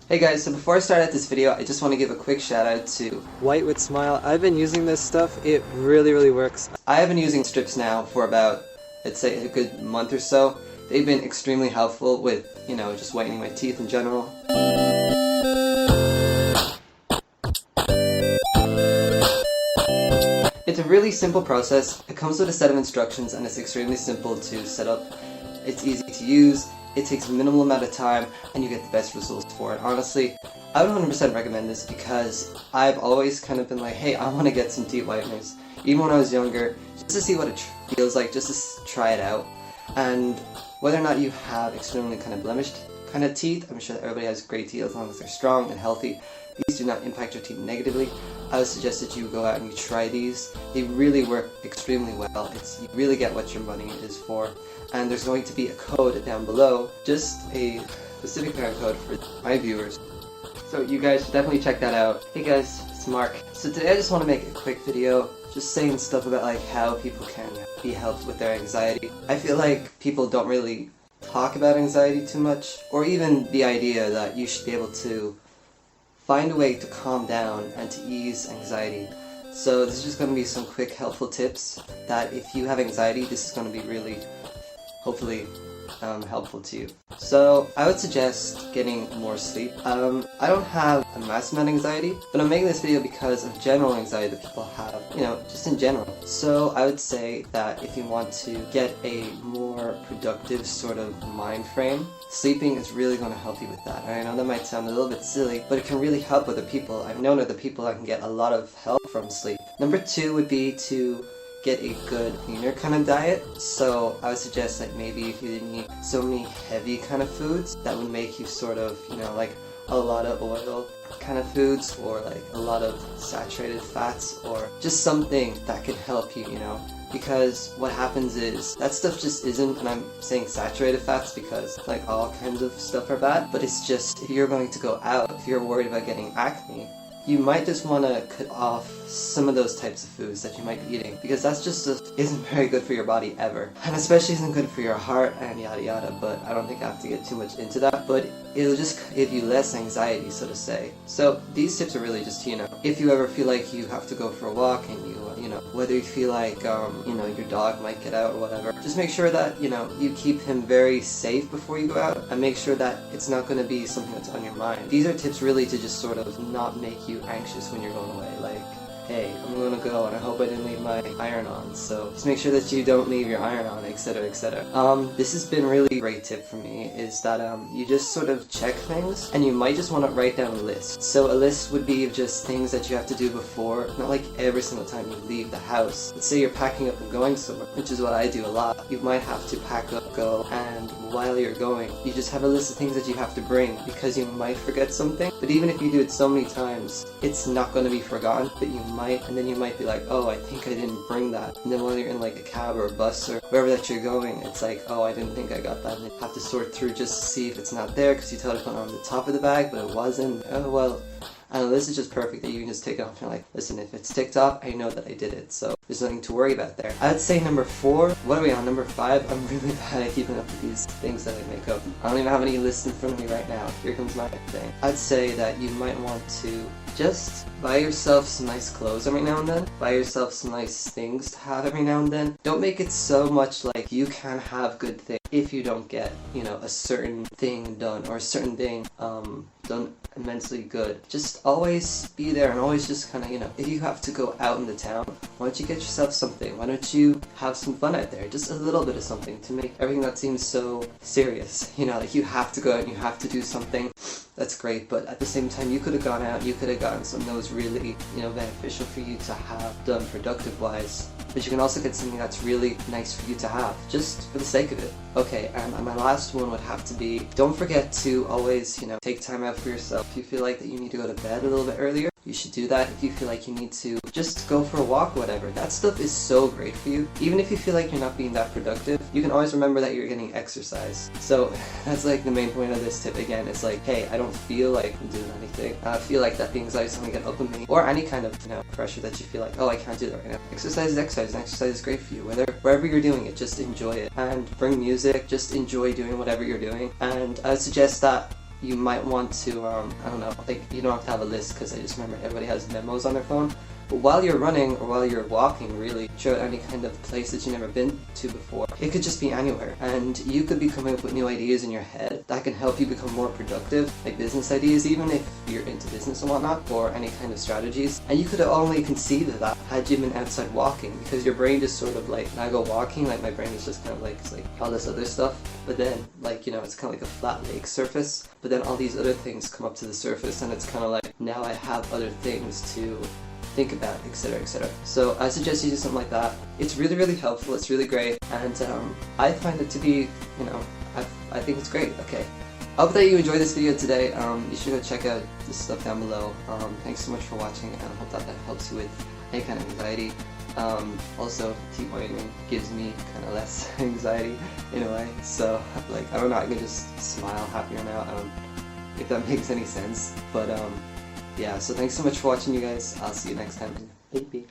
Hey guys, so before I start out this video, I just want to give a quick shout out to White with Smile. I've been using this stuff. It really works. I have been using strips now for about, let's say, a good month or so. They've been extremely helpful with, just whitening my teeth in general. It's a really simple process. It comes with a set of instructions and it's extremely simple to set up. It's easy to use. It takes a minimal amount of time and you get the best results for it. Honestly, I would 100% recommend this because I've always kind of been like, hey, I want to get some teeth whiteners. Even when I was younger, just to see what it feels like, just to try it out. And whether or not you have extremely kind of blemished kind of teeth, I'm sure that everybody has great teeth as long as they're strong and healthy. These do not impact your teeth negatively. I would suggest that you go out and you try these. They really work extremely well. You really get what your money is for. And there's going to be a code down below, just a specific kind of code for my viewers. So you guys should definitely check that out. Hey guys, it's Mark. So today I just want to make a quick video, just saying stuff about like how people can be helped with their anxiety. I feel like people don't really talk about anxiety too much, or even the idea that you should be able to find a way to calm down and to ease anxiety. So this is just going to be some quick helpful tips that if you have anxiety, this is going to be really, hopefully, helpful to you. So I would suggest getting more sleep. I don't have a massive amount of anxiety, but I'm making this video because of general anxiety that people have, just in general. So I would say that if you want to get a more productive sort of mind frame, sleeping is really going to help you with that. And I know that might sound a little bit silly, but it can really help other people. I've known other people that can get a lot of help from sleep. Number 2 would be to get a good cleaner kind of diet. So I would suggest that maybe if you didn't eat so many heavy kind of foods that would make you sort of, like a lot of oil kind of foods, or like a lot of saturated fats, or just something that could help you, because what happens is that stuff just isn't, and I'm saying saturated fats because like all kinds of stuff are bad, but it's just if you're going to go out, if you're worried about getting acne, you might just want to cut off some of those types of foods that you might be eating, because that's just isn't very good for your body ever, and especially isn't good for your heart and yada yada. But I don't think I have to get too much into that, but it'll just give you less anxiety, so to say. So these tips are really just, if you ever feel like you have to go for a walk and you whether you feel like your dog might get out or whatever, just make sure that you keep him very safe before you go out, and make sure that it's not going to be something that's on your mind. These are tips really to just sort of not make you anxious when you're going away. Like, hey, I'm gonna go and I hope I didn't leave my iron on, so just make sure that you don't leave your iron on, etc, etc. This has been really great tip for me, is that you just sort of check things, and you might just want to write down a list. So a list would be of just things that you have to do before, not like every single time you leave the house. Let's say you're packing up and going somewhere, which is what I do a lot. You might have to pack up, go, and while you're going, you just have a list of things that you have to bring, because you might forget something. But even if you do it so many times, it's not going to be forgotten, but you might, and then you might be like, oh, I think I didn't bring that. And then while you're in like a cab or a bus or wherever that you're going, it's like, oh, I didn't think I got that. And you have to sort through just to see if it's not there, because you thought it was on the top of the bag, but it wasn't. Oh, well, I know this is just perfect that you can just take it off and you're like, listen, if it's ticked off, I know that I did it, so there's nothing to worry about there. I would say number 4, what are we on, number 5? I'm really bad at keeping up with these things that I make up. I don't even have any lists in front of me right now. Here comes my thing. I'd say that you might want to just buy yourself some nice clothes every now and then. Buy yourself some nice things to have every now and then. Don't make it so much like you can't have good things if you don't get, a certain thing done, or a certain thing done immensely good. Just always be there, and always just kind of, if you have to go out in the town, why don't you get yourself something? Why don't you have some fun out there? Just a little bit of something to make everything that seems so serious. Like you have to go out and you have to do something. That's great, but at the same time, you could have gone out, you could have gotten something that was really, beneficial for you to have done productive-wise. But you can also get something that's really nice for you to have, just for the sake of it. Okay, and my last one would have to be, don't forget to always, take time out for yourself. If you feel like that you need to go to bed a little bit earlier, you should do that. If you feel like you need to just go for a walk or whatever, that stuff is so great for you. Even if you feel like you're not being that productive, you can always remember that you're getting exercise. So that's like the main point of this tip. Again, it's like, hey, I don't feel like I'm doing anything. I feel like that the anxiety is going to get up in me, or any kind of pressure that you feel like, oh, I can't do that right now. Exercise is exercise, and exercise is great for you. Wherever you're doing it, just enjoy it, and bring music. Just enjoy doing whatever you're doing. And I would suggest that you might want to, I don't know, like you don't have to have a list because I just remember everybody has memos on their phone. But while you're running or while you're walking, really, throughout any kind of place that you've never been to before, it could just be anywhere. And you could be coming up with new ideas in your head that can help you become more productive, like business ideas, even if you're into business and whatnot, or any kind of strategies. And you could have only conceived of that had you been outside walking, because your brain just sort of like, when I go walking, like my brain is just kind of like, it's like all this other stuff. But then, like, you know, it's kind of like a flat lake surface. But then all these other things come up to the surface, and it's kind of like, now I have other things to think about, etc, etc. So I suggest you do something like that. It's really, really helpful. It's really great, and I find it to be, you know, I think it's great. Okay, I hope that you enjoyed this video today. You should go check out this stuff down below. Thanks so much for watching, and I hope that helps you with any kind of anxiety. Also, teeth whitening gives me kind of less anxiety in a way. So, like, I don't know, I can just smile happier now. If that makes any sense, but yeah, so thanks so much for watching, you guys. I'll see you next time. Bye.